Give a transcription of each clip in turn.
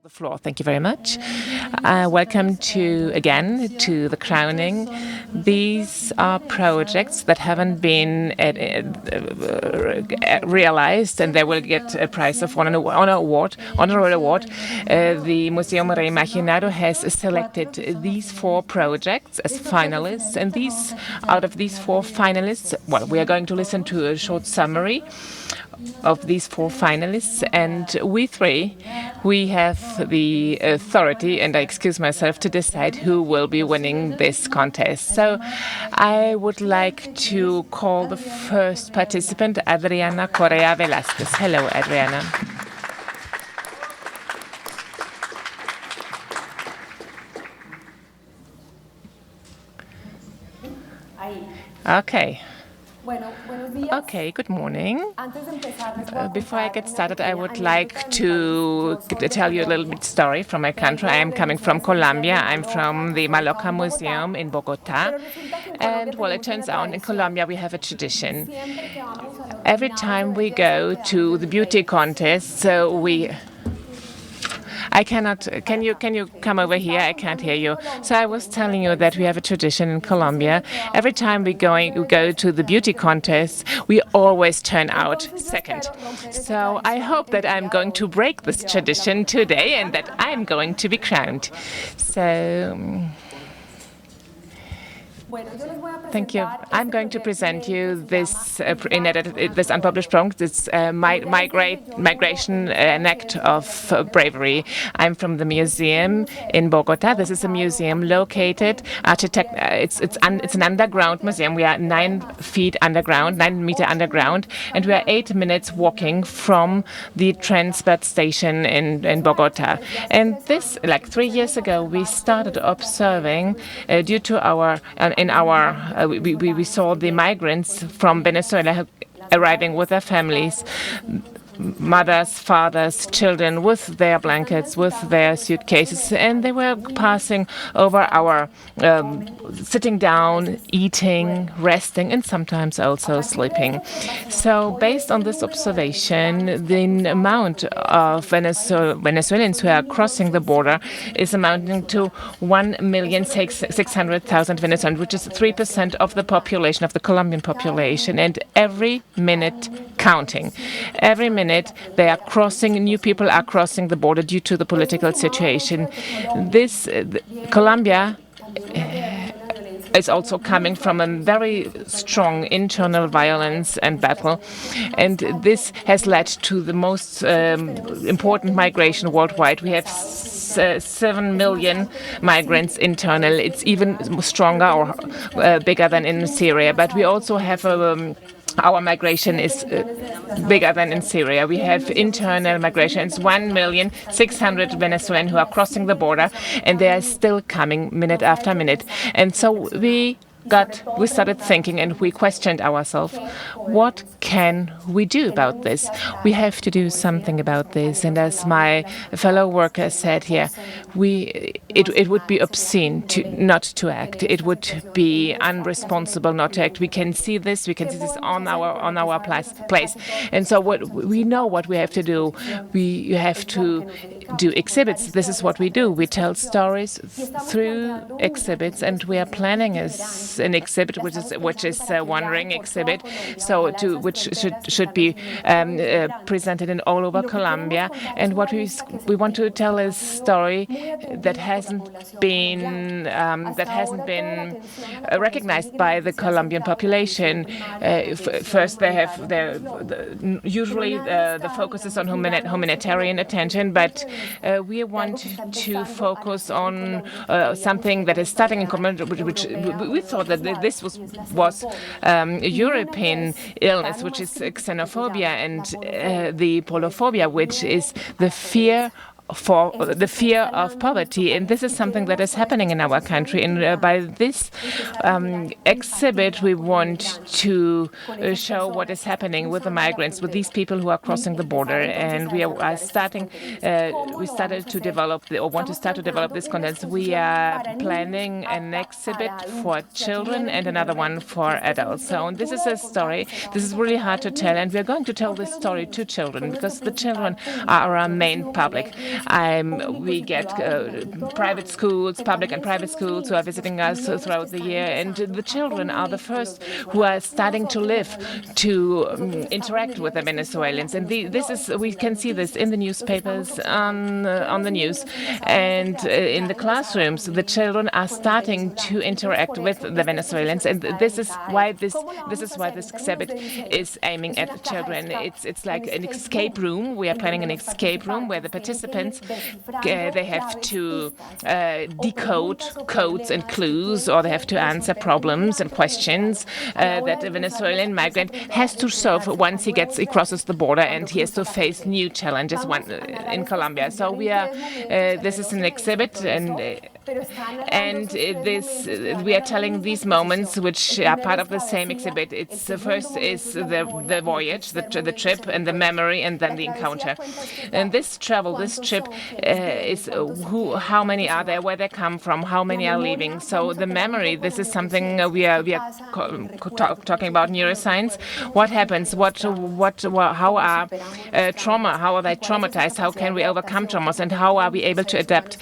The floor. Thank you very much. Welcome again to the crowning. These are projects that haven't been realized, and they will get a prize of honorary award. The Museo Reimaginado has selected these 4 projects as finalists, and out of these 4 finalists, we are going to listen to a short summary of these 4 finalists, and we have the authority, and I excuse myself, to decide who will be winning this contest. So I would like to call the first participant, Adriana Correa Velasquez. Hello, Adriana. Okay. Okay, good morning. Before I get started, I would like to tell you a little bit story from my country. I am coming from Colombia. I'm from the Maloka Museum in Bogota. And it turns out in Colombia we have a tradition. Every time we go to the beauty contest, I cannot. Can you come over here? I can't hear you. So I was telling you that we have a tradition in Colombia. Every time we go to the beauty contest, we always turn out second. So I hope that I'm going to break this tradition today and that I'm going to be crowned. So. Thank you. I'm going to present you this unpublished poem. It's Migration, an act of bravery. I'm from the museum in Bogota. This is a museum located. It's an underground museum. We are 9 feet underground, 9-meter underground, and we are 8 minutes walking from the transport station in Bogota. And this, 3 years ago, we started observing due to we saw the migrants from Venezuela arriving with their families, mothers, fathers, children, with their blankets, with their suitcases, and they were passing over our sitting down, eating, resting, and sometimes also sleeping. So based on this observation, the amount of Venezuelans who are crossing the border is amounting to 1,600,000 Venezuelans, which is 3% of the population, of the Colombian population, and every minute counting. Every minute new people are crossing the border due to the political situation. Colombia is also coming from a very strong internal violence and battle, and this has led to the most important migration worldwide. We have 7 million migrants internal. It's even stronger or bigger than in Syria, but we also have our migration is bigger than in Syria. We have internal migration. It's 1,600,000 Venezuelans who are crossing the border, and they are still coming minute after minute. And so we started thinking, and we questioned ourselves, what can we do about this? We have to do something about this. And as my fellow worker said here, it would be obscene not to act. It would be unresponsible not to act. We can see this on our place. And so we know what we have to do. We have to do exhibits. This is what we do. We tell stories through exhibits, and we are planning an exhibit, which is a one-ring exhibit, which should be presented in all over Colombia. And what we want to tell is a story that hasn't been recognized by the Colombian population. First, usually the focus is on humanitarian attention, but we want to focus on something that is starting in Colombia, which we thought that this was a European illness, which is xenophobia, and the polophobia, which is the fear of poverty. And this is something that is happening in our country. And by this exhibit, we want to show what is happening with the migrants, with these people who are crossing the border. And we started to develop, or want to start to develop this content. We are planning an exhibit for children and another one for adults. So this is a story. This is really hard to tell, and we're going to tell this story to children because the children are our main public. We get private schools, public and private schools, who are visiting us throughout the year, and the children are the first who are starting to live, to interact with the Venezuelans. And we can see this in the newspapers, on the news, and in the classrooms. The children are starting to interact with the Venezuelans, and this is why this exhibit is aiming at children. It's like an escape room. We are planning an escape room where the participants they have to decode codes and clues, or they have to answer problems and questions that a Venezuelan migrant has to solve once he crosses the border and he has to face new challenges in Colombia. So we are. This is an exhibit, and we are telling these moments which are part of the same exhibit. It's the first is the voyage, the trip, and the memory, and then the encounter. And this trip is how many are there, where they come from, how many are leaving. So the memory, this is something we are talking about neuroscience. What happens? How are trauma? How are they traumatized? How can we overcome traumas? And how are we able to adapt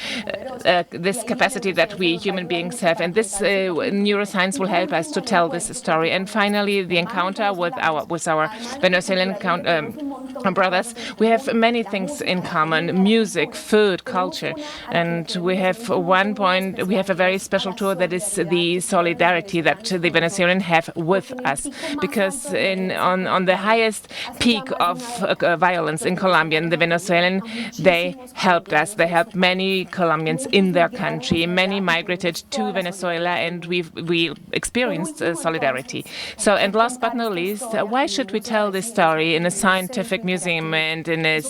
this capacity that we human beings have? And this neuroscience will help us to tell this story. And finally, the encounter with our Venezuelan brothers. We have many things in common: music, food, culture, and we have a very special tour that is the solidarity that the Venezuelans have with us, because on the highest peak of violence in Colombia, the Venezuelan, they helped us. They helped many Colombians in their country. Many migrated to Venezuela, and we experienced solidarity. So, and last but not least, why should we tell this story in a scientific museum and in a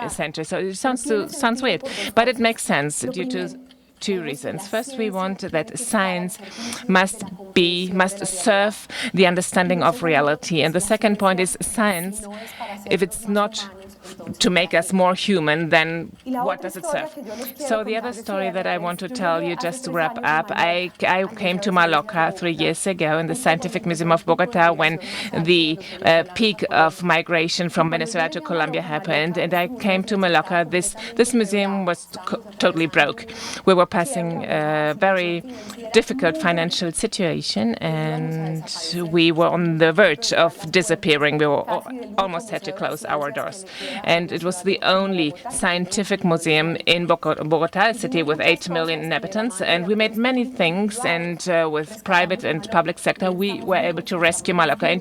center? So it sounds weird, but it makes sense due to two reasons. First, we want that science must serve the understanding of reality. And the second point is science, if it's not to make us more human, then what does it serve? So the other story that I want to tell you, just to wrap up, I came to Maloka 3 years ago in the Scientific Museum of Bogota when the peak of migration from Venezuela to Colombia happened, and I came to Maloka. This museum was totally broke. We were passing a very difficult financial situation, and we were on the verge of disappearing. We almost had to close our doors. And it was the only scientific museum in Bogota, a city with 8 million inhabitants. And we made many things, and with private and public sector, we were able to rescue Maloka. And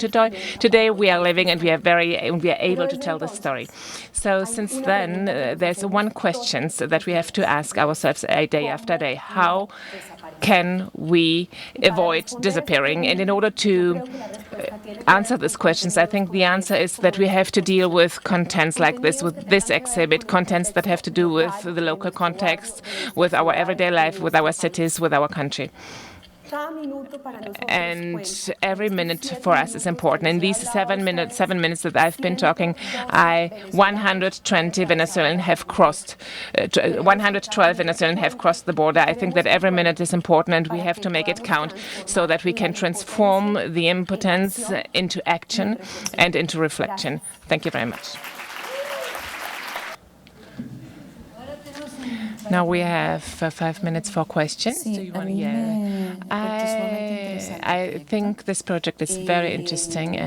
today we are living, and we are able to tell the story. So since then, there's one question that we have to ask ourselves day after day: how can we avoid disappearing? And in order to answer these questions, I think the answer is that we have to deal with contents like this, with this exhibit, contents that have to do with the local context, with our everyday life, with our cities, with our country. And every minute for us is important. In these 7 minutes that I've been talking, 120 Venezuelans have crossed, 112 Venezuelans have crossed the border. I think that every minute is important, and we have to make it count so that we can transform the impotence into action and into reflection. Thank you very much. Now we have 5 minutes for questions. Do you want to hear? I think this project is very interesting,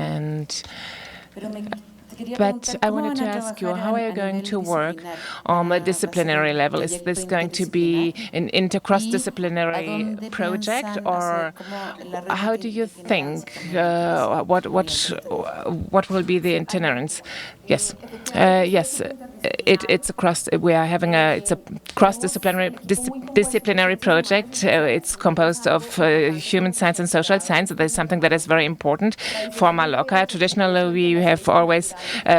but I wanted to ask you, how are you going to work on a disciplinary level? Is this going to be an cross-disciplinary project, or how do you think? What will be the itinerance? Yes, it's a cross-disciplinary project. It's composed of human science and social science. That is something that is very important for Maloka. Traditionally, we have always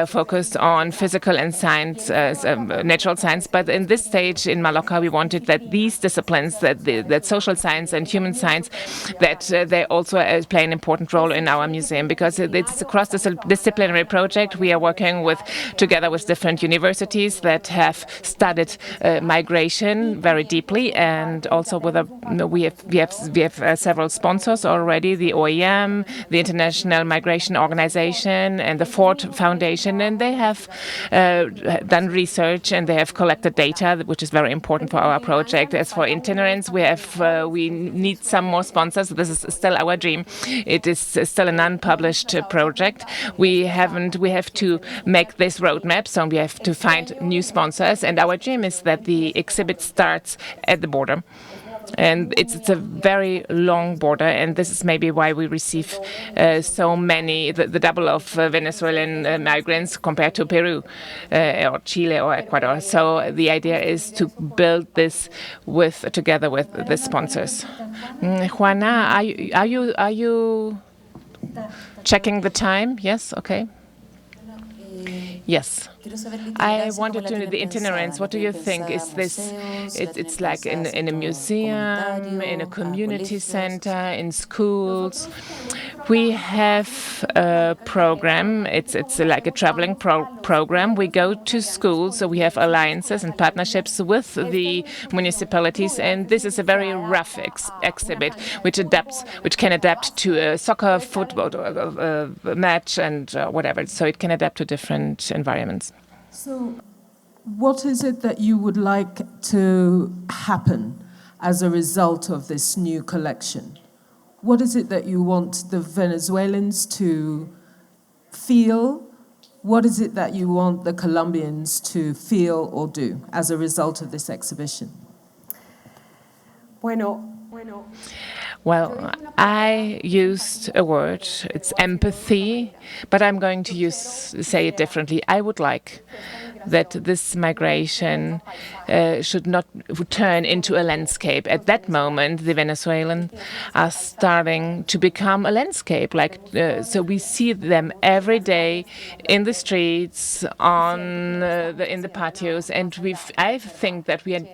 focused on physical and science, natural science. But in this stage in Maloka, we wanted that these disciplines, that social science and human science, that they also play an important role in our museum, because it's a cross-disciplinary project. We are working together with different universities that have studied migration very deeply, and also we have several sponsors already: the OEM, the International Migration Organization, and the Ford Foundation. Foundation, and they have done research and they have collected data, which is very important for our project. As for itinerance, we need some more sponsors. This is still our dream. It is still an unpublished project. We have to make this roadmap, so we have to find new sponsors. And our dream is that the exhibit starts at the border. And it's a very long border, and this is maybe why we receive so many, the double of Venezuelan migrants compared to Peru or Chile or Ecuador. So the idea is to build this together with the sponsors. Juana, are you checking the time? Yes. Okay. Yes. I wanted to know the itinerance. What do you think? Is this, it's like in a museum, in a community center, in schools? We have a program. It's like a traveling program. We go to schools, so we have alliances and partnerships with the municipalities, and this is a very rough exhibit, which can adapt to a soccer, football match, and whatever. So it can adapt to different environments. So, what is it that you would like to happen as a result of this new collection? What is it that you want the Venezuelans to feel? What is it that you want the Colombians to feel or do as a result of this exhibition? Well, I used a word, it's empathy, but I'm going to say it differently. I would like that this migration should not turn into a landscape. At that moment, the Venezuelans are starting to become a landscape. So we see them every day in the streets, in the patios, and I think that we are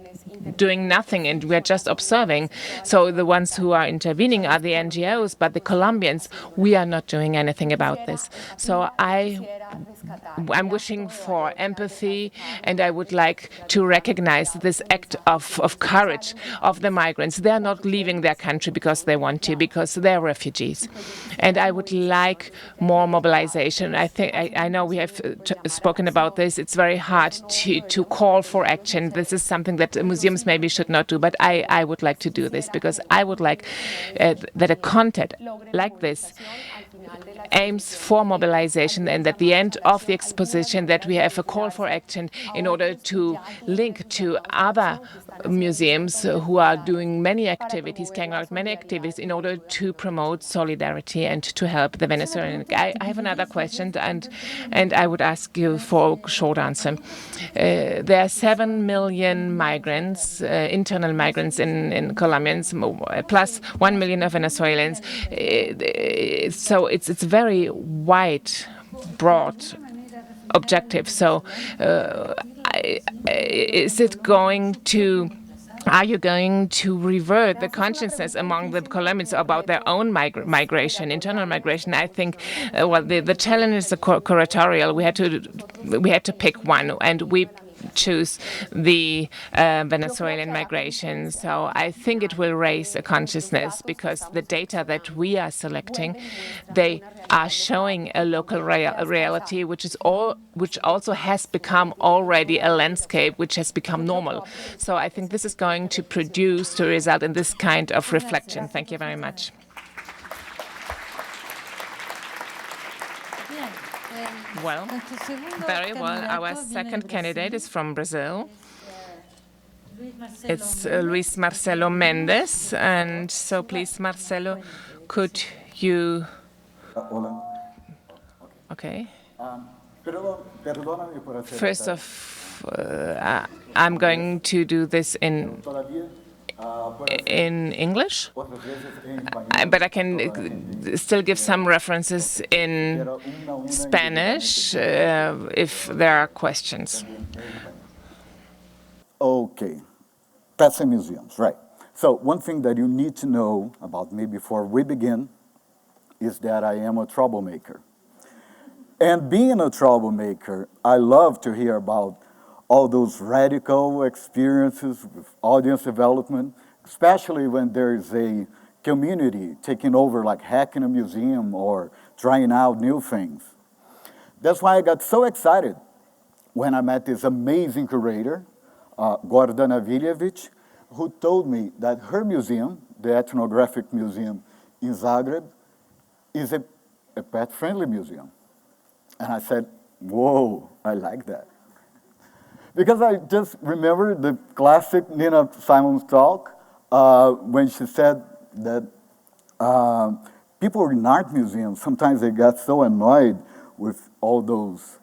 doing nothing and we are just observing. So the ones who are intervening are the NGOs, but the Colombians, we are not doing anything about this. So I'm wishing for empathy, and I would like to recognize this act of courage of the migrants. They are not leaving their country because they want to, because they're refugees. And I would like more mobilization. I know we have spoken about this. It's very hard to call for action. This is something that museums maybe should not do, but I would like to do this because I would like that a content like this aims for mobilization, and at the end of the exposition that we have a call for action in order to link to other museums who are doing many activities, carrying out many activities in order to promote solidarity and to help the Venezuelan. I have another question, and I would ask you for a short answer. There are 7 million migrants, internal migrants in Colombians, plus 1 million of Venezuelans. So it's a very wide, broad objective. So are you going to revert the consciousness among the Colombians about their own migration, internal migration? I think, the challenge is the curatorial. We had to pick one, and we choose the Venezuelan migration. So I think it will raise a consciousness because the data that we are selecting, they are showing a local reality, which also has become already a landscape, which has become normal. So I think this is going to result in this kind of reflection. Thank you very much. Well, very well. Our second candidate is from Brazil. It's Luis Marcelo Mendes. And so please, Marcelo, could you... Okay. First off, I'm going to do this in English, but I can still give some references in Spanish if there are questions. Okay, pets and museums, right. So one thing that you need to know about me before we begin is that I am a troublemaker. And being a troublemaker, I love to hear about all those radical experiences with audience development, especially when there's a community taking over, like hacking a museum or trying out new things. That's why I got so excited when I met this amazing curator, Gordana Viljevic, who told me that her museum, the Ethnographic Museum in Zagreb, is a pet-friendly museum. And I said, whoa, I like that. Because I just remember the classic Nina Simon's talk when she said that people in art museums, sometimes they get so annoyed with all those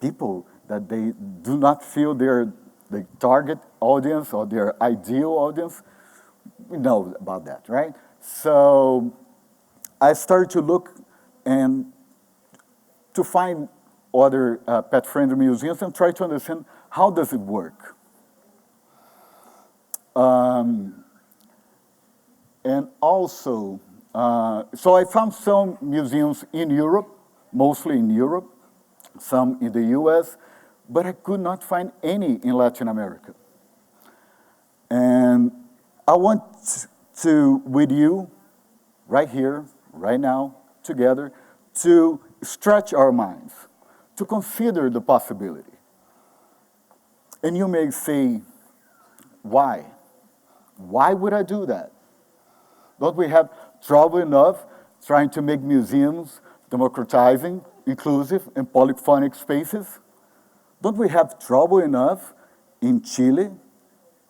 people that they do not feel their the target audience or their ideal audience. We know about that, right? So I started to look and to find other pet-friendly museums and try to understand how does it work. And also, so I found some museums in Europe, mostly in Europe, some in the US, but I could not find any in Latin America. And I want to, with you, right here, right now, together, to stretch our minds, to consider the possibility. And you may say, why? Why would I do that? Don't we have trouble enough trying to make museums democratizing, inclusive, and polyphonic spaces? Don't we have trouble enough in Chile,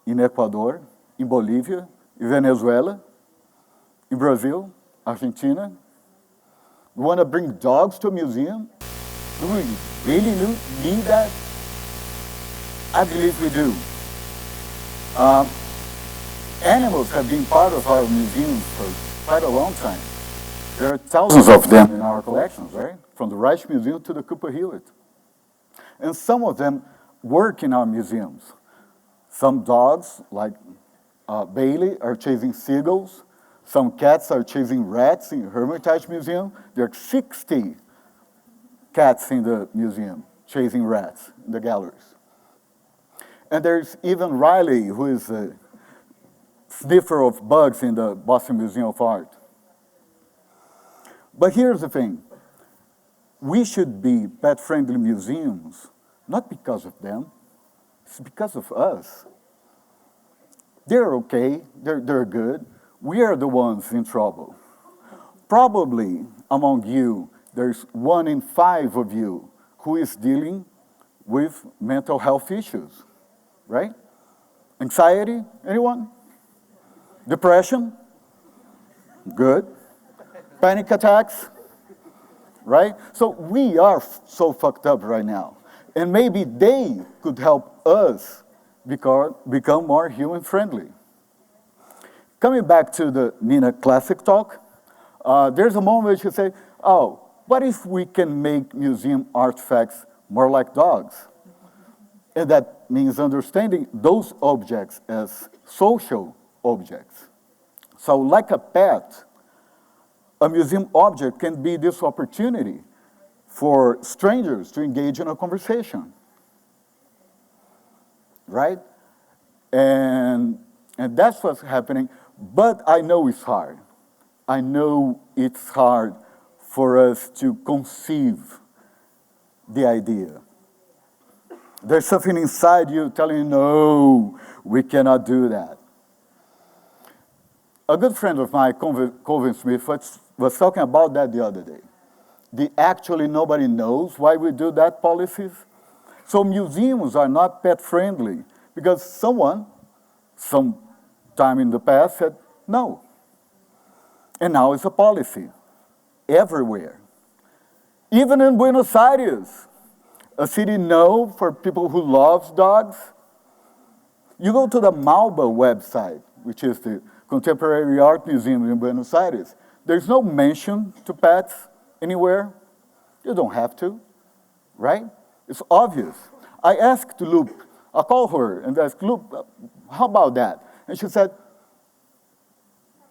in Ecuador, in Bolivia, in Venezuela, in Brazil, Argentina? We want to bring dogs to a museum? Do we really need that? I believe we do. Animals have been part of our museums for quite a long time. There are thousands of them in our collections, right? From the Reich Museum to the Cooper Hewitt. And some of them work in our museums. Some dogs, like Bailey, are chasing seagulls. Some cats are chasing rats in Hermitage Museum. There are 60 cats in the museum chasing rats in the galleries. And there's even Riley, who is a sniffer of bugs in the Boston Museum of Art. But here's the thing. We should be pet-friendly museums, not because of them, it's because of us. They're okay, they're good. We are the ones in trouble. Probably among you, there's 1 in 5 of you who is dealing with mental health issues, right? Anxiety, anyone? Depression? Good. Panic attacks? Right? So we are so fucked up right now. And maybe they could help us become more human-friendly. Coming back to the Nina Classic talk, there's a moment where she say, oh, what if we can make museum artifacts more like dogs? And that means understanding those objects as social objects. So like a pet, a museum object can be this opportunity for strangers to engage in a conversation, right? And that's what's happening, but I know it's hard. I know it's hard for us to conceive the idea. There's something inside you telling you, no, we cannot do that. A good friend of mine, Colvin Smith, was talking about that the other day. Actually, nobody knows why we do that policies. So museums are not pet-friendly because someone, some time in the past, said no. And now it's a policy everywhere. Even in Buenos Aires, a city known for people who love dogs. You go to the Malba website, which is the Contemporary Art Museum in Buenos Aires. There's no mention to pets anywhere. You don't have to, right? It's obvious. I asked Lupe, I called her and asked, Lupe, how about that? And she said,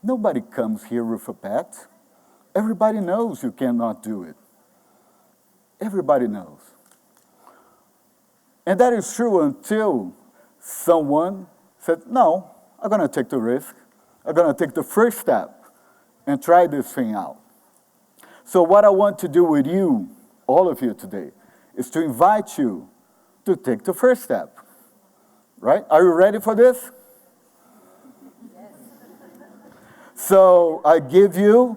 nobody comes here with a pet. Everybody knows you cannot do it. Everybody knows. And that is true until someone said, no, I'm going to take the risk. I'm going to take the first step and try this thing out. So what I want to do with you all of you today, is to invite you to take the first step, right? Are you ready for this? Yes. So I give you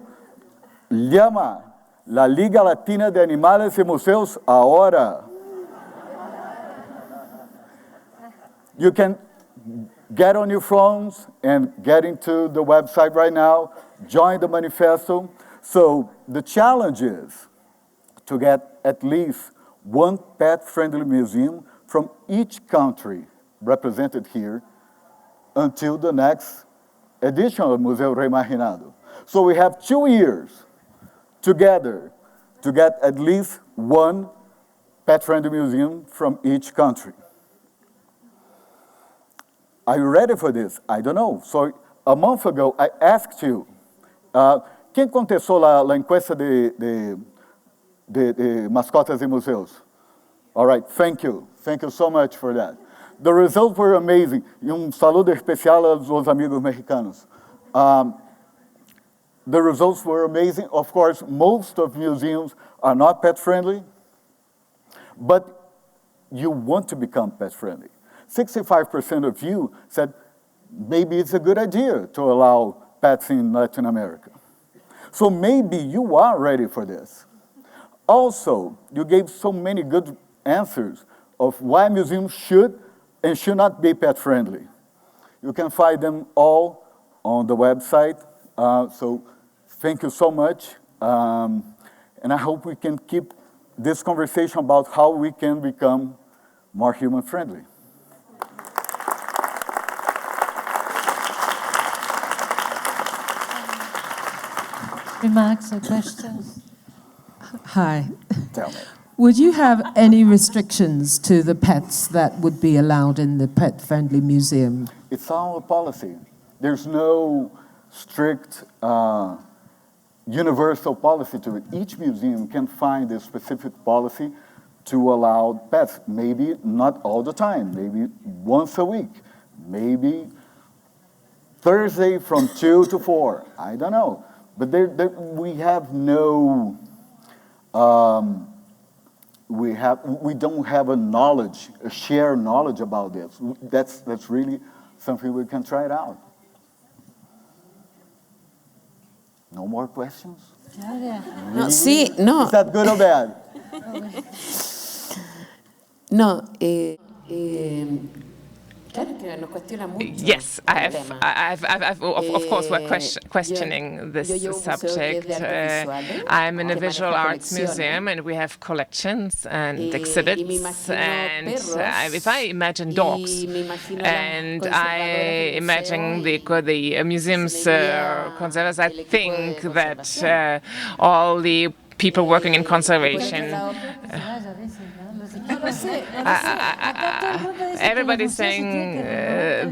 Llama, la Liga Latina de Animales y Museos ahora. You can get on your phones and get into the website right now, join the manifesto. So the challenge is to get at least one pet-friendly museum from each country represented here until the next edition of Museo Reimaginado. So we have 2 years together to get at least one pet-friendly museum from each country. Are you ready for this? I don't know. So a month ago, I asked you, ¿quién contestó la encuesta de mascotas y museos? All right, thank you. Thank you so much for that. The results were amazing. Y un saludo especial a los amigos mexicanos. The results were amazing. Of course, most of museums are not pet-friendly, but you want to become pet-friendly. 65% of you said maybe it's a good idea to allow pets in Latin America. So maybe you are ready for this. Also, you gave so many good answers of why museums should and should not be pet-friendly. You can find them all on the website. So thank you so much. And I hope we can keep this conversation about how we can become more human-friendly. Remarks or questions? Hi. Tell me. Would you have any restrictions to the pets that would be allowed in the pet-friendly museum? It's our policy. There's no strict universal policy to it. Each museum can find a specific policy to allow pets. Maybe not all the time, maybe once a week, maybe Thursday from 2 to 4, I don't know. But we have no, we don't have a shared knowledge about this. That's really something we can try it out. No more questions? No, sí, no. Is that good or bad? No, claro que nos cuestiona mucho. Yes, of course, we're questioning this subject. I'm in a visual arts museum, and we have collections and exhibits. And if I imagine dogs, and I imagine the museum's conservators, I think that all the people working in conservation. Everybody's saying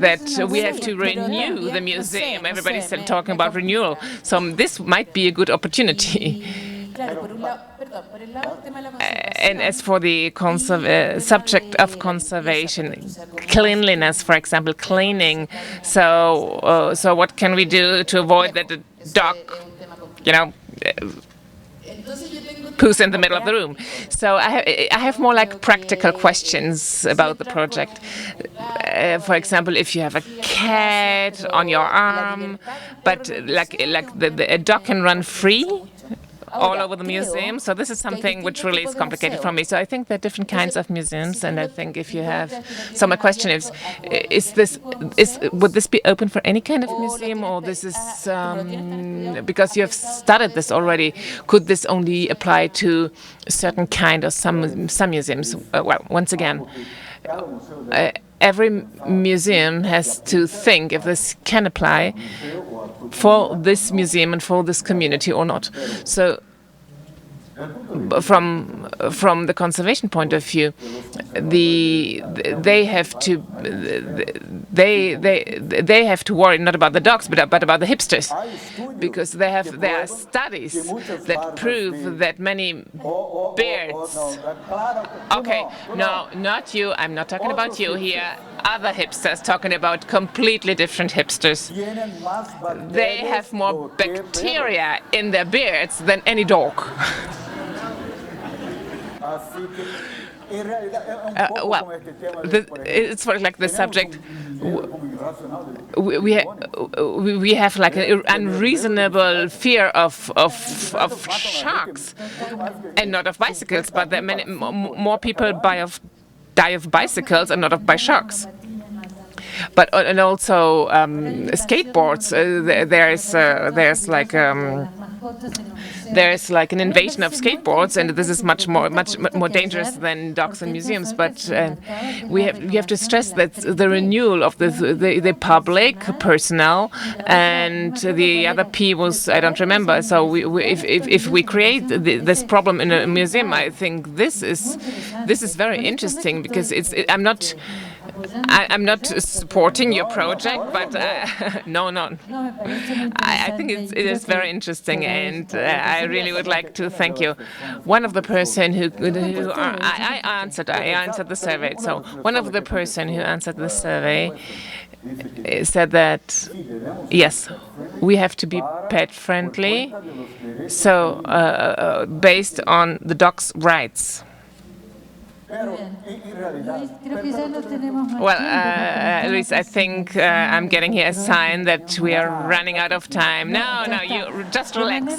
that we have to renew the museum. Everybody's talking about renewal. So this might be a good opportunity. And as for the subject of conservation, cleanliness, for example, cleaning. So what can we do to avoid that the dog, poos in the middle of the room? So I have more like practical questions about the project. For example, if you have a cat on your arm, but a dog can run free all over the museum. So this is something which really is complicated for me. So I think there are different kinds of museums, and I think if you have, so my question is would this be open for any kind of museum, or this is because you have studied this already? Could this only apply to a certain kind or some museums? Well, once again. Every museum has to think if this can apply for this museum and for this community or not. So from the conservation point of view, they have to worry not about the dogs but about the hipsters, because there are studies that prove that many beards. Okay, no, not you. I'm not talking about you here. Other hipsters, talking about completely different hipsters. They have more bacteria in their beards than any dog. Así que, en realidad, es un poco Well, como este tema de, por ejemplo, it's sort of like the subject. como irracional de- We have like an unreasonable fear of sharks, and not of bicycles, but there are many more people die of bicycles and not of by sharks. But and also skateboards. There's like an invasion of skateboards, and this is much more dangerous than dogs in museums. But we have to stress that the renewal of the public personnel, and the other P was I don't remember. So if we create this problem in a museum, I think this is very interesting, because I'm not supporting your project, but no. I think it is very interesting, and I really would like to thank you. One of the person I answered the survey. So one of the person who answered the survey said that yes, we have to be pet friendly. So based on the dog's rights. Well, Luis, I think I'm getting here a sign that we are running out of time. No, you just relax.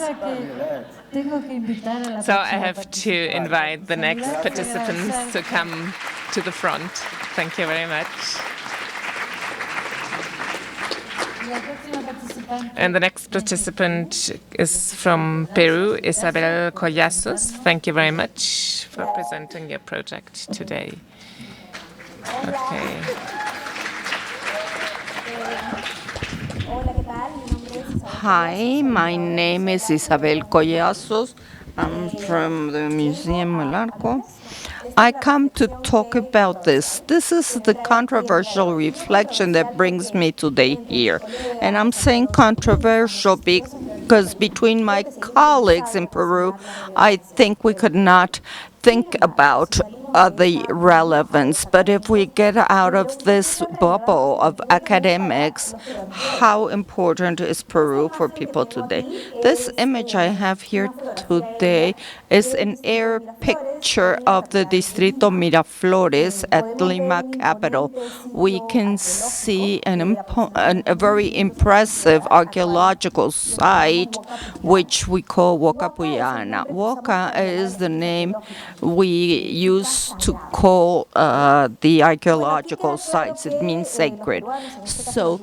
So I have to invite the next participants to come to the front. Thank you very much. And the next participant is from Peru, Isabel Colossus. Thank you very much for presenting your project today. Okay. Hi, my name is Isabel Colossus. I'm from the Museum Larco. I come to talk about this. This is the controversial reflection that brings me today here. And I'm saying controversial because between my colleagues in Peru, I think we could not think about the relevance. But if we get out of this bubble of academics, how important is Peru for people today? This image I have here today is an air picture of the Distrito Miraflores at Lima capital. We can see a very impressive archaeological site, which we call Huacapuyana. Huaca is the name we use to call the archaeological sites. It means sacred. So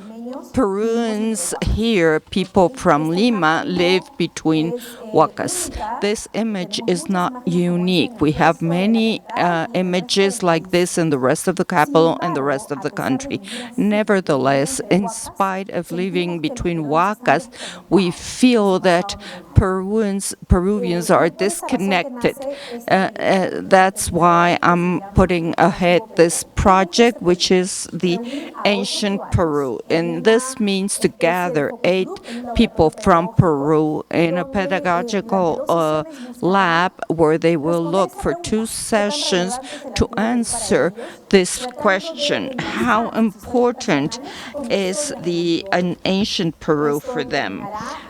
Peruvians here, people from Lima, live between huacas. This image is not unique. We have many images like this in the rest of the capital and the rest of the country. Nevertheless, in spite of living between huacas, we feel that Peruvians are disconnected. That's why I'm putting ahead this project, which is the Ancient Peru. And this means to gather 8 people from Peru in a pedagogical lab where they will look for 2 sessions to answer this question: how important is an ancient Peru for them?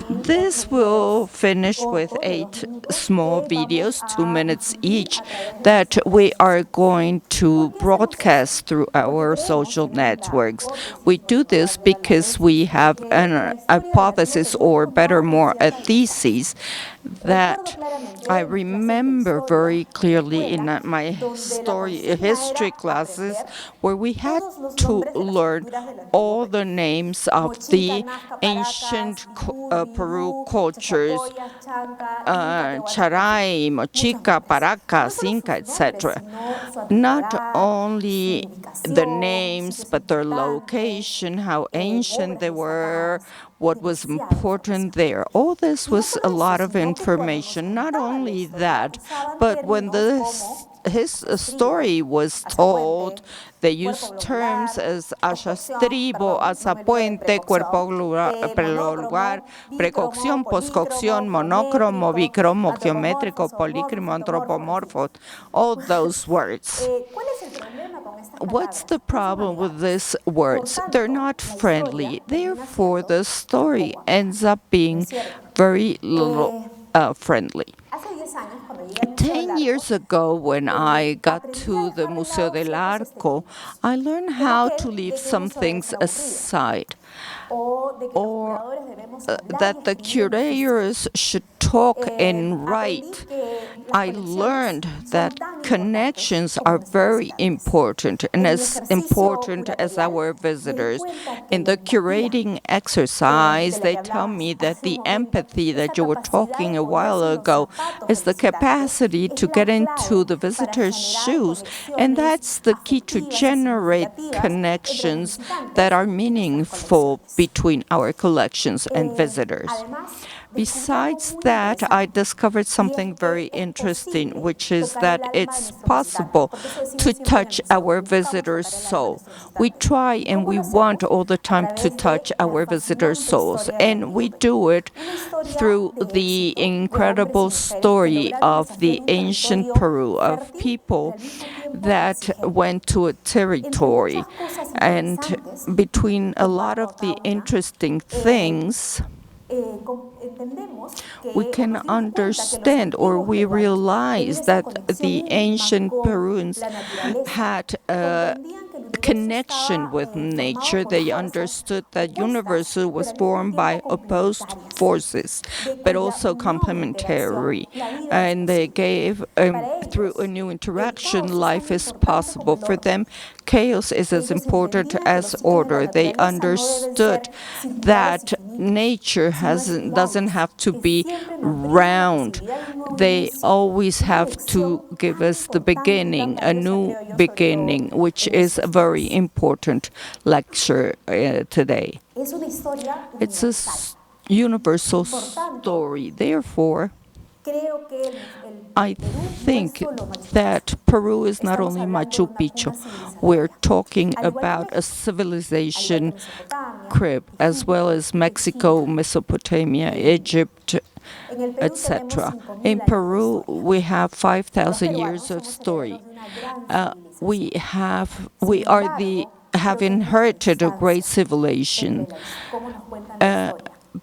This will finish with 8 small videos, 2 minutes each, that we are going to broadcast through our social networks. We do this because we have an hypothesis, or better, more a thesis, that I remember very clearly in my history classes, where we had to learn all the names of the ancient Peru cultures, Charay, Mochica, Paracas, Inca, etc. Not only the names, but their location, how ancient they were, what was important there. All this was a lot of information. Not only that, but when his story was told, they used terms as achastribo, azapuente, cuerpo lugar, precocción, poscocción, monocromo, bicromo, geométrico, polícrimo, antropomorfo, all those words. What's the problem with these words? They're not friendly. Therefore, the story ends up being very little friendly. 10 years ago, when I got to the Museo del Larco, I learned how to leave some things aside, or that the curators should talk and write. I learned that connections are very important, and as important as our visitors. In the curating exercise, they tell me that the empathy that you were talking a while ago is the capacity to get into the visitor's shoes, and that's the key to generate connections that are meaningful between our collections and visitors. Besides that, I discovered something very interesting, which is that it's possible to touch our visitors' soul. We try and we want all the time to touch our visitors' souls, and we do it through the incredible story of the ancient Peru, of people that went to a territory. And between a lot of the interesting things, we can understand, or we realize, that the ancient Peruvians had a connection with nature. They understood that the universe was formed by opposed forces, but also complementary. And they gave, through a new interaction, life is possible. For them, chaos is as important as order. They understood that nature doesn't have to be round. They always have to give us the beginning, a new beginning, which is a very important lecture today. It's a universal story. Therefore, I think that Peru is not only Machu Picchu. We're talking about a civilization crib, as well as Mexico, Mesopotamia, Egypt, etc. In Peru, we have 5,000 years of story. We have inherited a great civilization.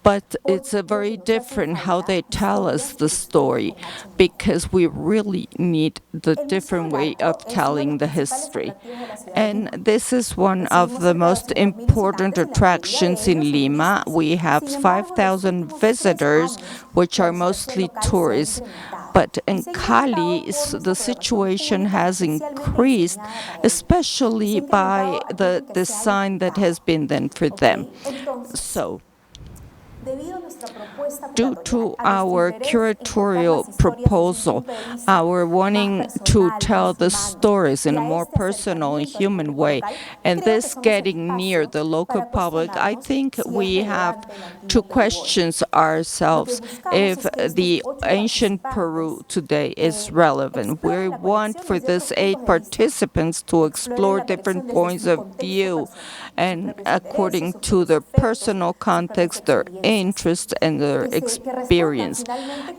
But it's a very different how they tell us the story, because we really need the different way of telling the history. And this is one of the most important attractions in Lima. We have 5,000 visitors, which are mostly tourists. But in Cali, the situation has increased, especially by the design that has been done for them. So, due to our curatorial proposal, our wanting to tell the stories in a more personal and human way, and this getting near the local public, I think we have to question ourselves if the ancient Peru today is relevant. We want for these 8 participants to explore different points of view, and according to their personal context, their interest, and their experience.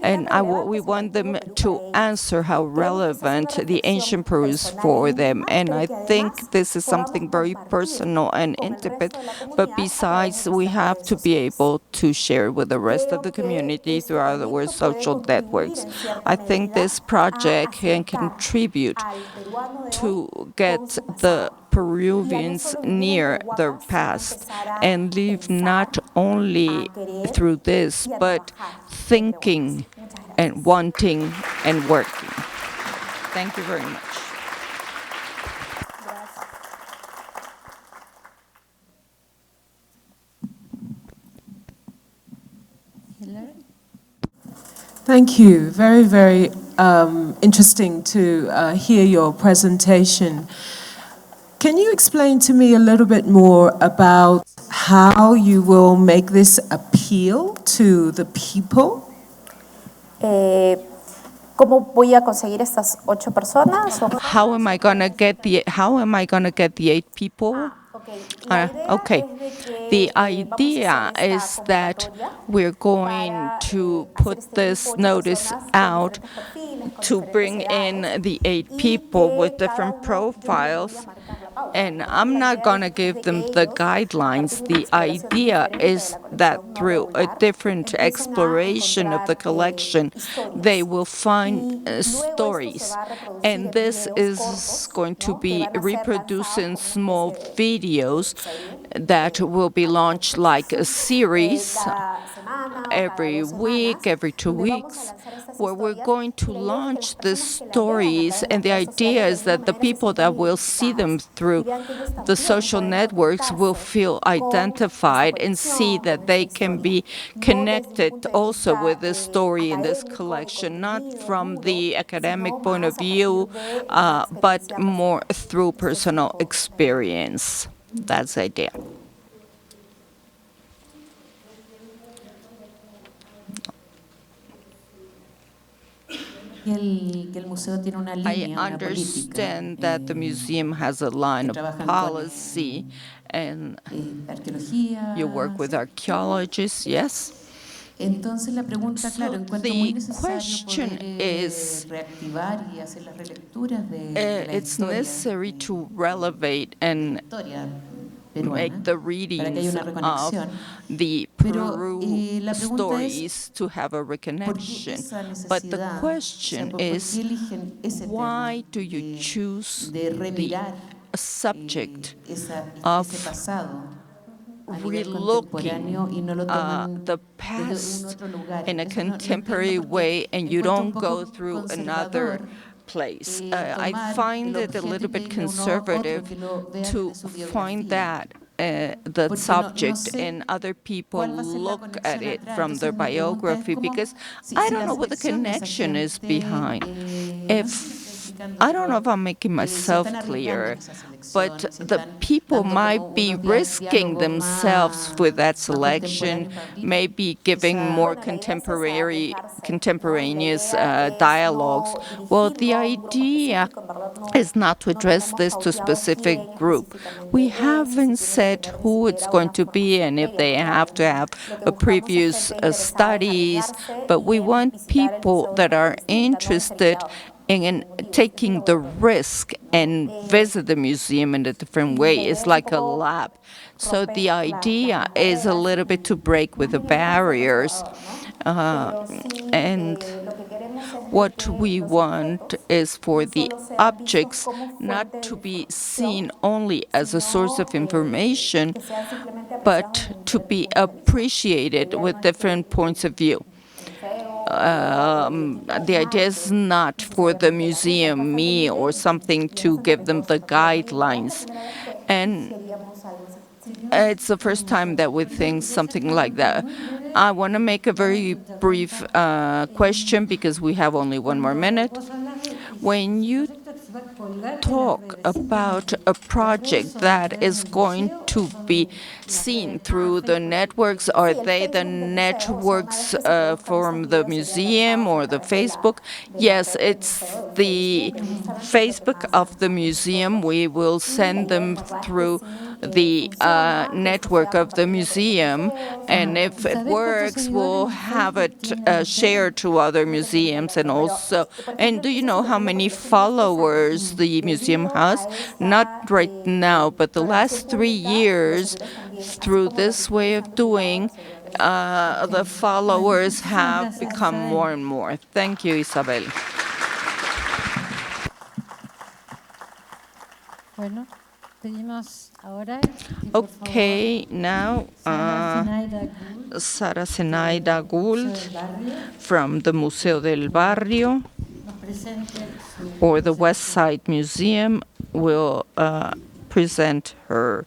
And we want them to answer how relevant the ancient Peru is for them. And I think this is something very personal and intimate, but besides, we have to be able to share with the rest of the community through our social networks. I think this project can contribute to get the Peruvians near their past and live not only through this, but thinking and wanting and working. Thank you very much. Thank you. Very, very interesting to hear your presentation. Can you explain to me a little bit more about how you will make this appeal to the people? ¿Cómo voy a conseguir estas 8 personas? How am I gonna get the 8 people? Okay. The idea is that we're going to put this notice out to bring in the 8 people with different profiles, and I'm not going to give them the guidelines. The idea is that through a different exploration of the collection, they will find stories, and this is going to be reproducing small videos that will be launched like a series every week, every 2 weeks, where we're going to launch the stories. And the idea is that the people that will see them through the social networks will feel identified and see that they can be connected also with this story in this collection, not from the academic point of view, but more through personal experience. That's the idea. I understand that the museum has a line of policy, and you work with archaeologists, yes? So the question is, it's necessary to relevate and make the readings of the Peru stories to have a reconnection. But the question is, why do you choose the subject of relooking the past in a contemporary way, and you don't go through another place? I find it a little bit conservative to find that the subject and other people look at it from their biography, because I don't know what the connection is behind. I don't know if I'm making myself clear, but the people might be risking themselves with that selection, maybe giving more contemporaneous dialogues. Well, the idea is not to address this to a specific group. We haven't said who it's going to be and if they have to have a previous studies, but we want people that are interested in taking the risk and visit the museum in a different way. It's like a lab. So the idea is a little bit to break with the barriers. And what we want is for the objects not to be seen only as a source of information, but to be appreciated with different points of view. The idea is not for the museum, me, or something to give them the guidelines. And it's the first time that we think something like that. I want to make a very brief question because we have only 1 more minute. When you talk about a project that is going to be seen through the networks, are they the networks from the museum or the Facebook? Yes, it's the Facebook of the museum. We will send them through the network of the museum, and if it works, we'll have it shared to other museums. And do you know how many followers the museum has? Not right now, but the last 3 years, through this way of doing, the followers have become more and more. Thank you, Isabel. Okay, now Sara Zenaida Gould from the Museo del Barrio or the Westside Museum will present her.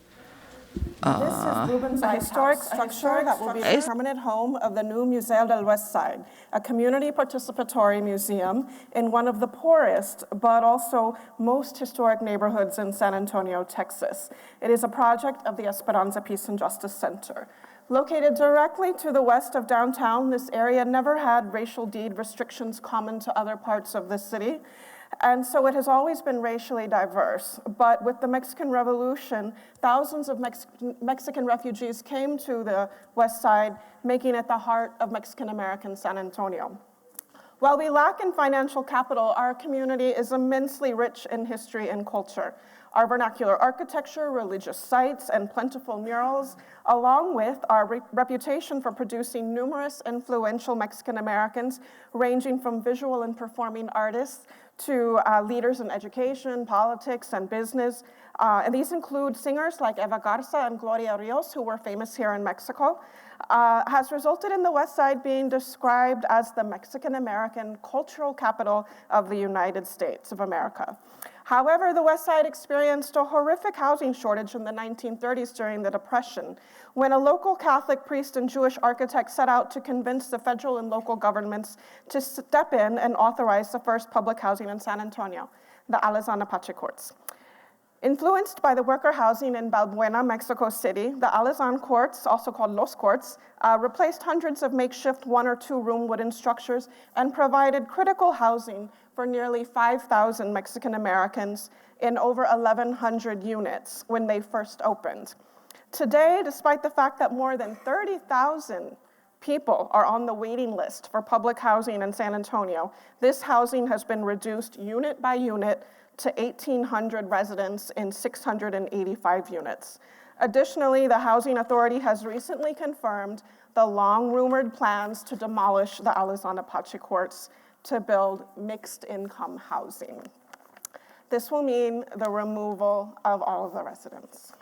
This is Ruben's historic structure that will be the permanent home of the new Museo del Westside, a community participatory museum in one of the poorest but also most historic neighborhoods in San Antonio, Texas. It is a project of the Esperanza Peace and Justice Center. Located directly to the west of downtown, this area never had racial deed restrictions common to other parts of the city. And so it has always been racially diverse. But with the Mexican Revolution, thousands of Mexican refugees came to the West Side, making it the heart of Mexican-American San Antonio. While we lack in financial capital, our community is immensely rich in history and culture. Our vernacular architecture, religious sites, and plentiful murals, along with our reputation for producing numerous influential Mexican Americans, ranging from visual and performing artists to leaders in education, politics, and business. And these include singers like Eva Garza and Gloria Rios, who were famous here in Mexico, has resulted in the West Side being described as the Mexican-American cultural capital of the United States of America. However, the West Side experienced a horrific housing shortage in the 1930s during the Depression, when a local Catholic priest and Jewish architect set out to convince the federal and local governments to step in and authorize the first public housing in San Antonio, the Alazan Apache Courts. Influenced by the worker housing in Balbuena, Mexico City, the Alazan Courts, also called Los Courts, replaced hundreds of makeshift one- or two-room wooden structures and provided critical housing for nearly 5,000 Mexican Americans in over 1,100 units when they first opened. Today, despite the fact that more than 30,000 people are on the waiting list for public housing in San Antonio, this housing has been reduced unit by unit to 1,800 residents in 685 units. Additionally, the Housing Authority has recently confirmed the long-rumored plans to demolish the Alazan Apache Courts to build mixed-income housing. This will mean the removal of all of the residents.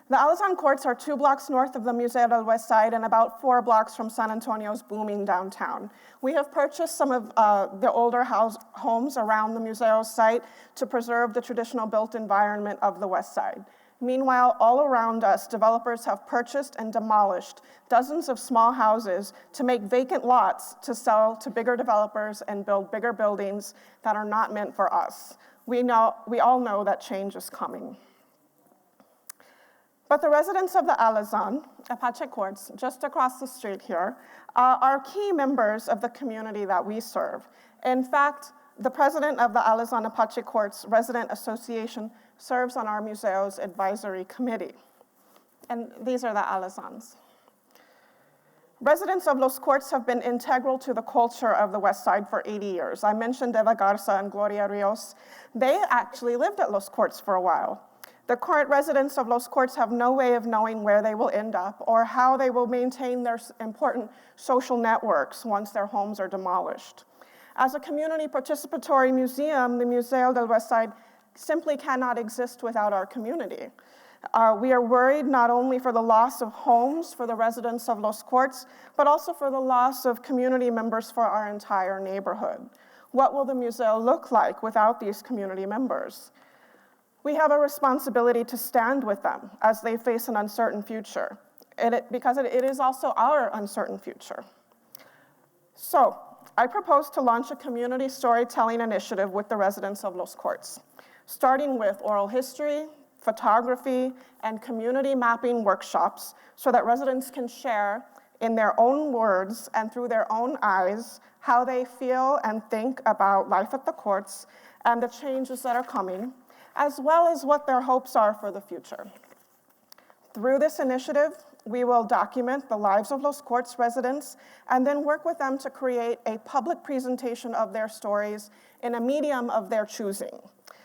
The Alazan Courts are 2 blocks north of the Museo del Westside and about 4 blocks from San Antonio's booming downtown. We have purchased some of the older homes around the Museo site to preserve the traditional built environment of the West Side. Meanwhile, all around us, developers have purchased and demolished dozens of small houses to make vacant lots to sell to bigger developers and build bigger buildings that are not meant for us. We all know that change is coming. But the residents of the Alazan Apache Courts, just across the street here, are key members of the community that we serve. In fact, the president of the Alazan Apache Courts Resident Association serves on our museo's advisory committee. And these are the Alazans. Residents of Los Courts have been integral to the culture of the West Side for 80 years. I mentioned Eva Garza and Gloria Rios. They actually lived at Los Courts for a while. The current residents of Los Courts have no way of knowing where they will end up or how they will maintain their important social networks once their homes are demolished. As a community participatory museum, the Museo del Westside simply cannot exist without our community. We are worried not only for the loss of homes for the residents of Los Courts, but also for the loss of community members for our entire neighborhood. What will the Museo look like without these community members? We have a responsibility to stand with them as they face an uncertain future, because it is also our uncertain future. So, I propose to launch a community storytelling initiative with the residents of Los Courts, starting with oral history, photography, and community mapping workshops so that residents can share in their own words and through their own eyes how they feel and think about life at the courts and the changes that are coming, as well as what their hopes are for the future. Through this initiative, we will document the lives of Los Courts residents and then work with them to create a public presentation of their stories in a medium of their choosing.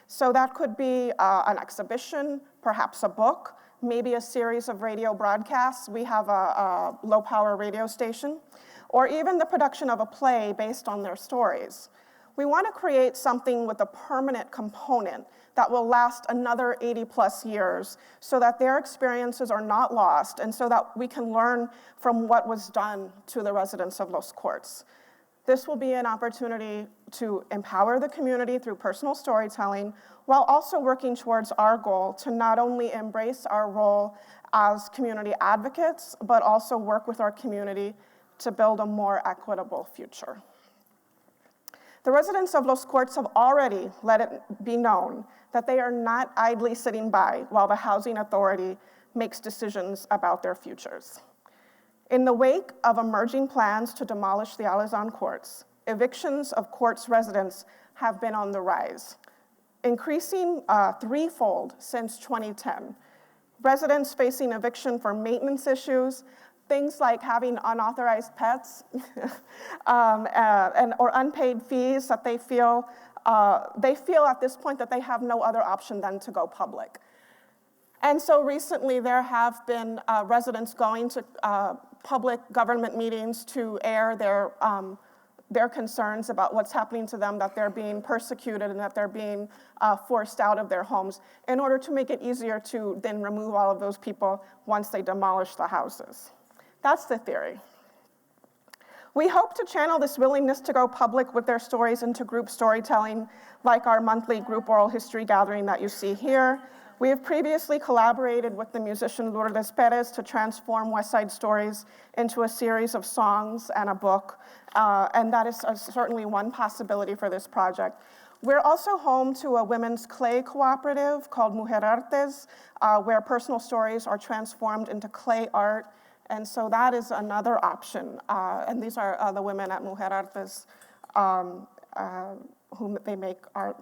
So that could be an exhibition, perhaps a book, maybe a series of radio broadcasts. We have a low-power radio station, or even the production of a play based on their stories. We want to create something with a permanent component that will last another 80+ years so that their experiences are not lost and so that we can learn from what was done to the residents of Los Courts. This will be an opportunity to empower the community through personal storytelling while also working towards our goal to not only embrace our role as community advocates, but also work with our community to build a more equitable future. The residents of Los Courts have already let it be known that they are not idly sitting by while the Housing Authority makes decisions about their futures. In the wake of emerging plans to demolish the Alazan Courts, evictions of Courts residents have been on the rise, increasing threefold since 2010. Residents facing eviction for maintenance issues, things like having unauthorized pets or unpaid fees that they feel at this point that they have no other option than to go public. And so recently there have been residents going to public government meetings to air their concerns about what's happening to them, that they're being persecuted and that they're being forced out of their homes in order to make it easier to then remove all of those people once they demolish the houses. That's the theory. We hope to channel this willingness to go public with their stories into group storytelling, like our monthly group oral history gathering that you see here. We have previously collaborated with the musician Lourdes Perez to transform Westside Stories into a series of songs and a book, and that is certainly one possibility for this project. We're also home to a women's clay cooperative called Mujer Artes, where personal stories are transformed into clay art, and so that is another option. And these are the women at Mujer Artes whom they make art.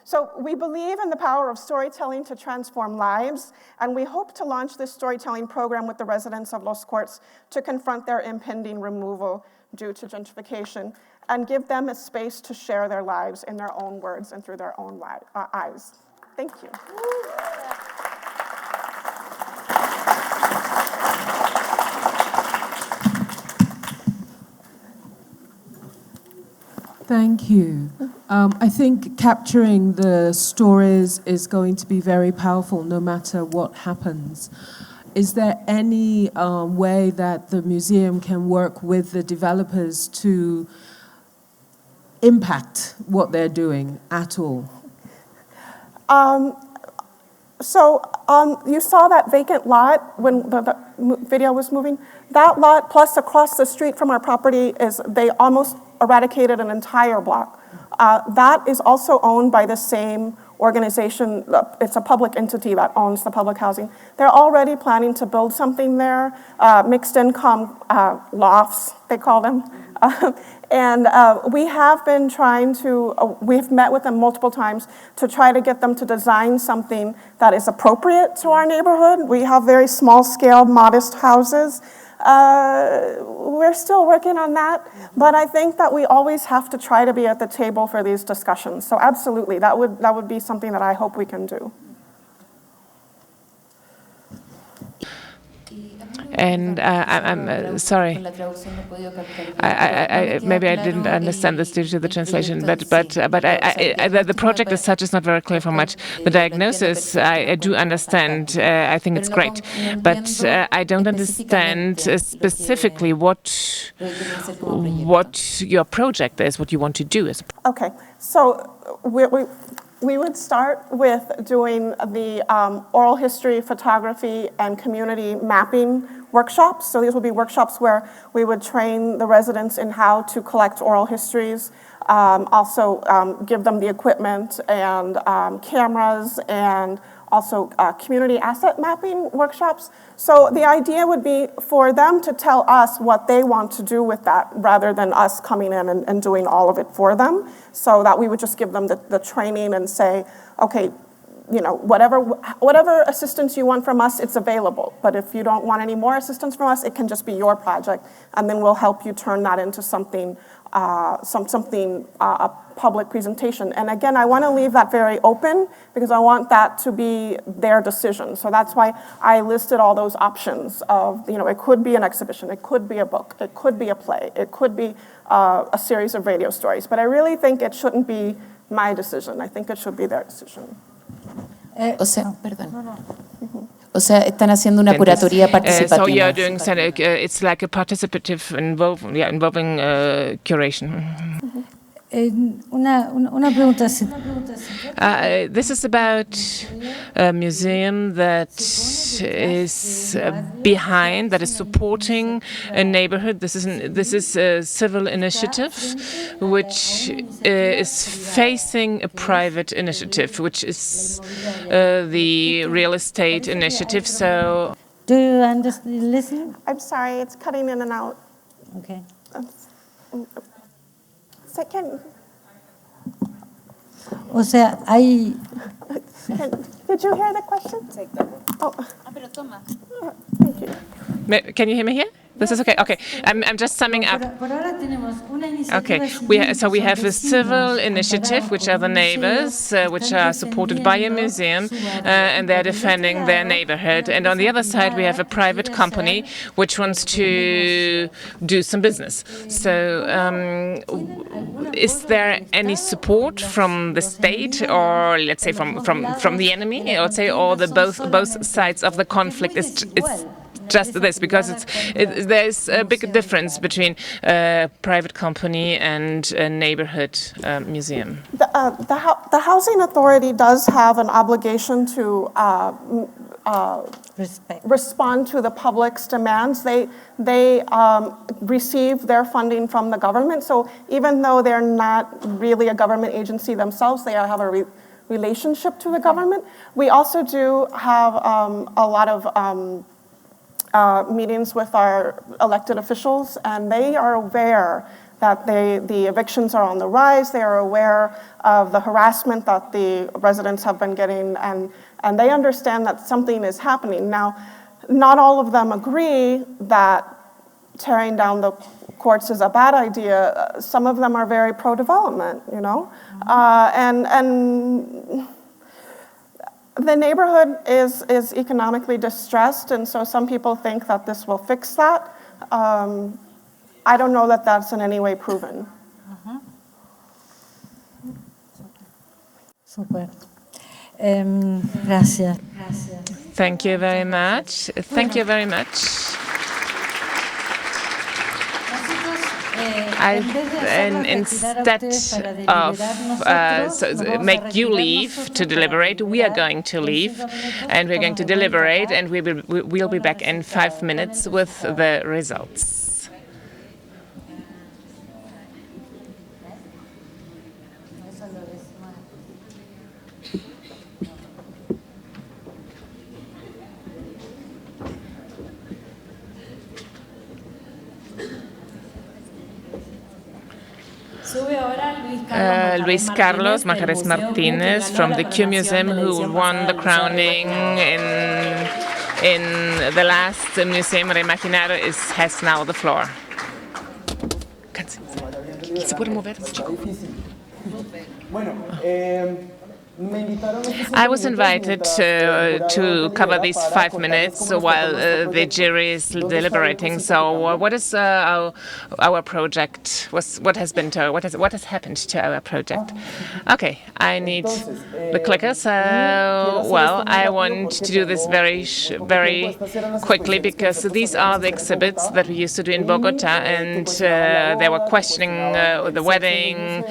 So we believe in the power of storytelling to transform lives, and we hope to launch this storytelling program with the residents of Los Courts to confront their impending removal due to gentrification and give them a space to share their lives in their own words and through their own eyes. Thank you. Thank you. I think capturing the stories is going to be very powerful no matter what happens. Is there any way that the museum can work with the developers to impact what they're doing at all? You saw that vacant lot when the video was moving. That lot, plus across the street from our property, they almost eradicated an entire block. That is also owned by the same organization. It's a public entity that owns the public housing. They're already planning to build something there, mixed income lofts, they call them. And we have been trying to, we've met with them multiple times to try to get them to design something that is appropriate to our neighborhood. We have very small-scale, modest houses. We're still working on that, but I think that we always have to try to be at the table for these discussions. So absolutely, that would be something that I hope we can do. And I'm sorry, maybe I didn't understand this due to the translation, but the project as such is not very clear for much. The diagnosis, I do understand. I think it's great, but I don't understand specifically what your project is, what you want to do. Okay, so we would start with doing the oral history, photography, and community mapping workshops. So these will be workshops where we would train the residents in how to collect oral histories, also give them the equipment and cameras, and also community asset mapping workshops. So the idea would be for them to tell us what they want to do with that, rather than us coming in and doing all of it for them. So that we would just give them the training and say, okay, you know, whatever assistance you want from us, it's available. But if you don't want any more assistance from us, it can just be your project, and then we'll help you turn that into something, a public presentation. And again, I want to leave that very open because I want that to be their decision. So that's why I listed all those options of, you know, it could be an exhibition, it could be a book, it could be a play, it could be a series of radio stories. But I really think it shouldn't be my decision. I think it should be their decision. O sea, perdón. O sea, están haciendo una curatoría participativa. So you're doing, it's like a participative involving curation. Una pregunta. This is about a museum that is behind, that is supporting a neighborhood. This is a civil initiative which is facing a private initiative, which is the real estate initiative. So, Do you understand? Listen. I'm sorry, it's cutting in and out. Okay. Second. O sea, hay... Did you hear the question? Oh. Thank you. Can you hear me here? This is okay. Okay, I'm just summing up. Okay, we have a civil initiative, which are the neighbors, which are supported by a museum, and they're defending their neighborhood. And on the other side, we have a private company which wants to do some business. So, is there any support from the state, or let's say from the enemy, or let's say, or both sides of the conflict is just this, because there's a big difference between a private company and a neighborhood museum. The housing authority does have an obligation to respond to the public's demands. They receive their funding from the government. So even though they're not really a government agency themselves, they have a relationship to the government. We also do have a lot of meetings with our elected officials, and they are aware that the evictions are on the rise. They are aware of the harassment that the residents have been getting, and they understand that something is happening. Now, not all of them agree that tearing down the courts is a bad idea. Some of them are very pro-development, you know, and the neighborhood is economically distressed, and so some people think that this will fix that. I don't know that that's in any way proven. Super. Gracias. Thank you very much. Thank you very much. Instead of make you leave to deliberate, we are going to leave, and we're going to deliberate, and we'll be back in 5 minutes with the results. Luis Carlos Majares Martinez from the Q Museum, who won the crowning in the last Museum Reimaginar, has now the floor. ¿Se puede mover, chico? I was invited to cover these 5 minutes while the jury is deliberating. So, what is our project? What has been told? What has happened to our project? Okay, I need the clicker. Well, I want to do this very quickly, because these are the exhibits that we used to do in Bogota, and they were questioning the wedding,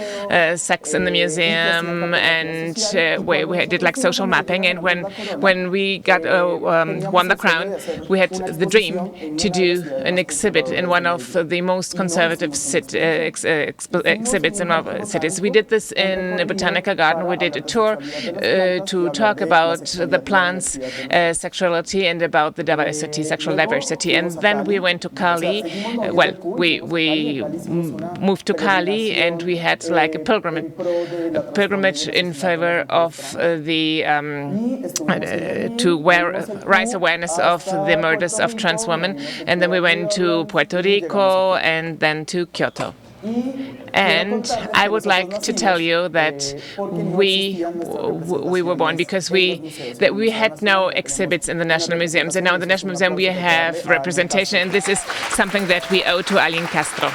sex in the museum, and we did like social mapping. And when we got won the crown, we had the dream to do an exhibit in one of the most conservative exhibits in our cities. We did this in a botanical garden. We did a tour to talk about the plants' sexuality and about the diversity, sexual diversity. And then we went to Cali. We moved to Cali, and we had like a pilgrimage in favor of to raise awareness of the murders of trans women. And then we went to Puerto Rico and then to Kyoto. And I would like to tell you that we were born because we had no exhibits in the national museums, and now in the National Museum we have representation, and this is something that we owe to Alin Castro.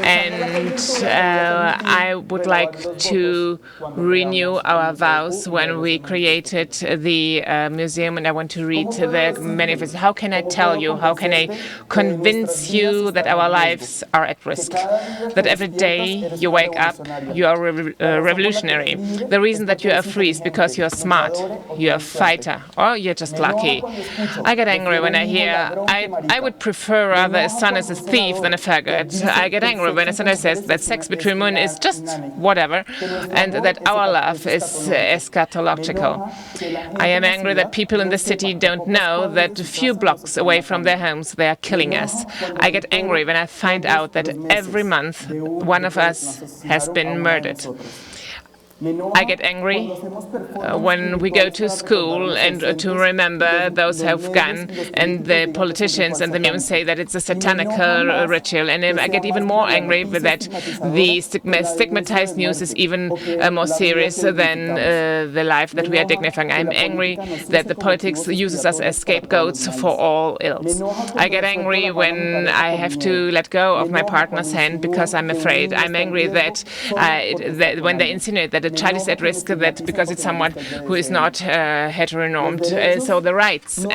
And I would like to renew our vows when we created the museum, and I want to read the manifesto. How can I tell you, how can I convince you that our lives are at risk? That every day you wake up, you are revolutionary. The reason that you are free is because you're smart, you're a fighter, or you're just lucky. I get angry when I hear, I would prefer rather a son as a thief than a faggot. I get angry when a son says that sex between women is just whatever, and that our love is eschatological. I am angry that people in the city don't know that a few blocks away from their homes they are killing us. I get angry when I find out that every month one of us has been murdered. I get angry when we go to school and to remember those who have gone, and the politicians and the museums say that it's a satanical ritual. And I get even more angry with that the stigmatized news is even more serious than the life that we are dignifying. I'm angry that the politics uses us as scapegoats for all ills. I get angry when I have to let go of my partner's hand because I'm afraid. I'm angry that when they insinuate that a child is at risk, that because it's someone who is not heteronormed. So the rights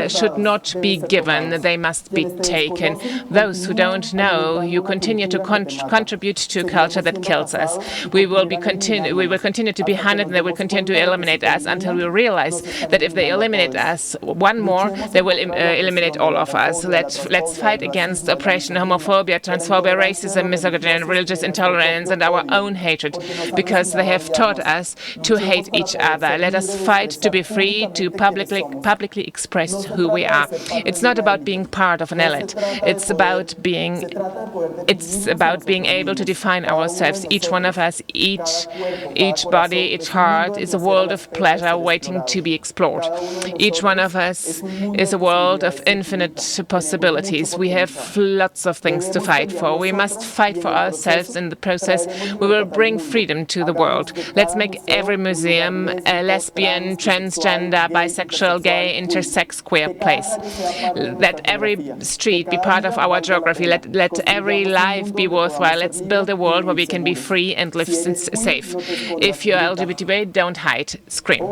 should not be given, they must be taken. Those who don't know, you continue to contribute to a culture that kills us. We will continue to be hunted, and they will continue to eliminate us until we realize that if they eliminate us one more, they will eliminate all of us. Let's fight against oppression, homophobia, transphobia, racism, misogyny, and religious intolerance, and our own hatred, because they have taught us to hate each other. Let us fight to be free, to publicly express who we are. It's not about being part of an elite. It's about being able to define ourselves. Each one of us, each body, each heart is a world of pleasure waiting to be explored. Each one of us is a world of infinite possibilities. We have lots of things to fight for. We must fight for ourselves. In the process, we will bring freedom to the world. Let's make every museum a lesbian, transgender, bisexual, gay, intersex, queer place. Let every street be part of our geography. Let every life be worthwhile. Let's build a world where we can be free and live safe. If you're LGBTI, don't hide. Scream.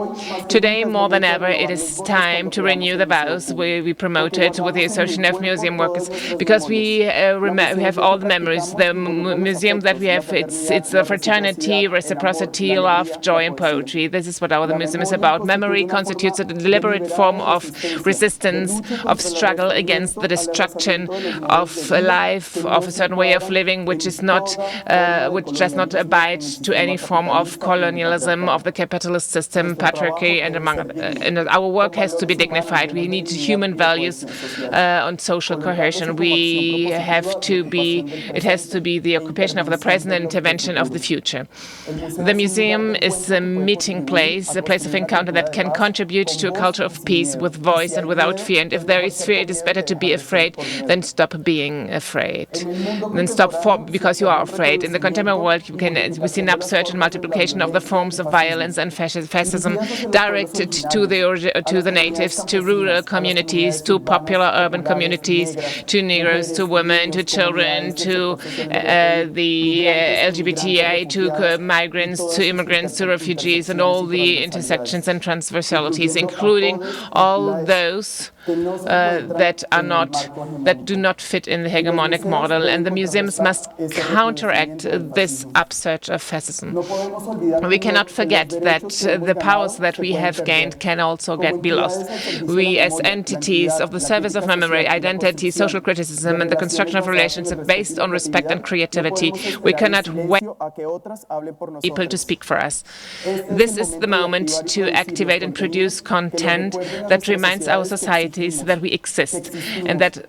Today, more than ever, it is time to renew the vows we promoted with the Association of Museum Workers, because we have all the memories. The museum that we have, it's a fraternity, reciprocity, love, joy, and poetry. This is what our museum is about. Memory constitutes a deliberate form of resistance, of struggle against the destruction of a life, of a certain way of living, which does not abide to any form of colonialism, of the capitalist system, patriarchy, and our work has to be dignified. We need human values on social cohesion. It has to be the occupation of the present and intervention of the future. The museum is a meeting place, a place of encounter that can contribute to a culture of peace with voice and without fear. And if there is fear, it is better to be afraid than stop being afraid. Then because you are afraid. In the contemporary world, we see an upsurge and multiplication of the forms of violence and fascism directed to the natives, to rural communities, to popular urban communities, to Negroes, to women, to children, to the LGBTI, to migrants, to immigrants, to refugees, and all the intersections and transversalities, including all those that do not fit in the hegemonic model. And the museums must counteract this upsurge of fascism. We cannot forget that the powers that we have gained can also be lost. We, as entities of the service of memory, identity, social criticism, and the construction of relationships based on respect and creativity, we cannot wait for people to speak for us. This is the moment to activate and produce content that reminds our societies that we exist, and that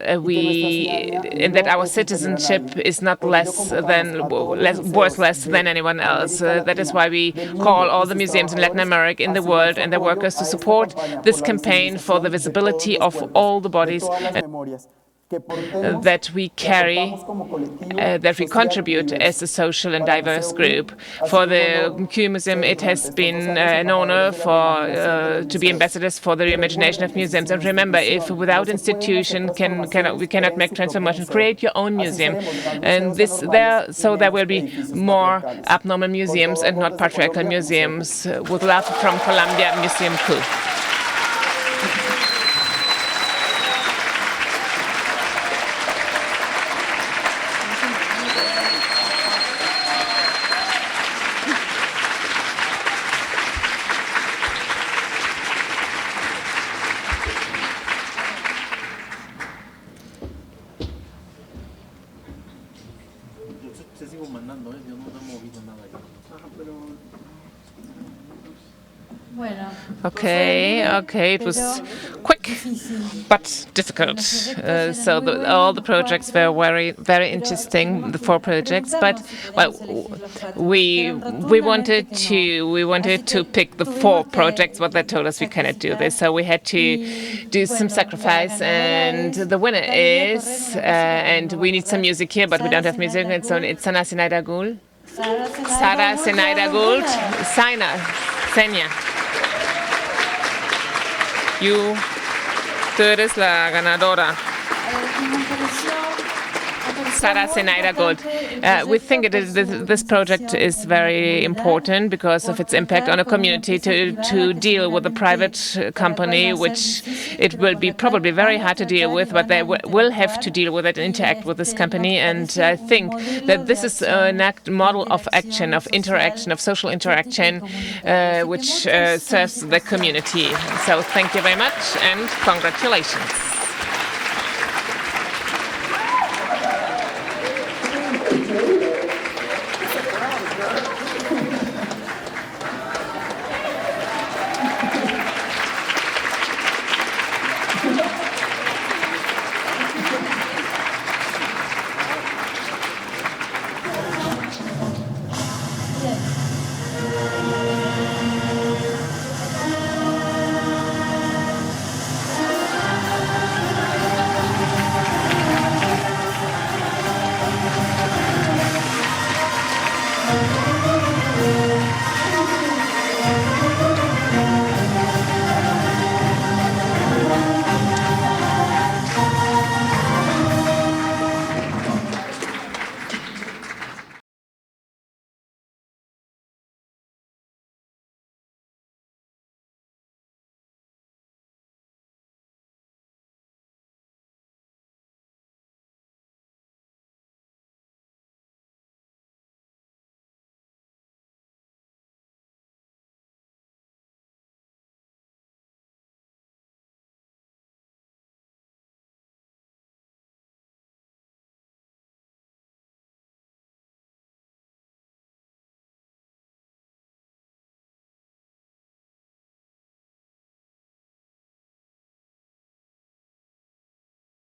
our citizenship is not worth less than anyone else. That is why we call all the museums in Latin America, in the world, and their workers to support this campaign for the visibility of all the bodies that we carry, that we contribute as a social and diverse group. For the Q Museum, it has been an honor to be ambassadors for the reimagination of museums. And remember, if without institution we cannot make transformation, create your own museum. And there will be more abnormal museums and not patriarchal museums. With love from Colombia, Museum Q. Te sigo mandando, yo no he movido nada. Okay, it was quick but difficult. All the projects were very interesting, the 4 projects. But well, we wanted to pick the 4 projects, but they told us we cannot do this, so we had to do some sacrifice. And the winner is, and we need some music here, but we don't have music. It's Zenaida Gould. Zenaida Gould. Cenia. Tú eres la ganadora. Zenaida Gould. We think this project is very important because of its impact on a community to deal with a private company, which it will be probably very hard to deal with, but they will have to deal with it and interact with this company. And I think that this is an model of action, of interaction, of social interaction, which serves the community. So thank you very much and congratulations.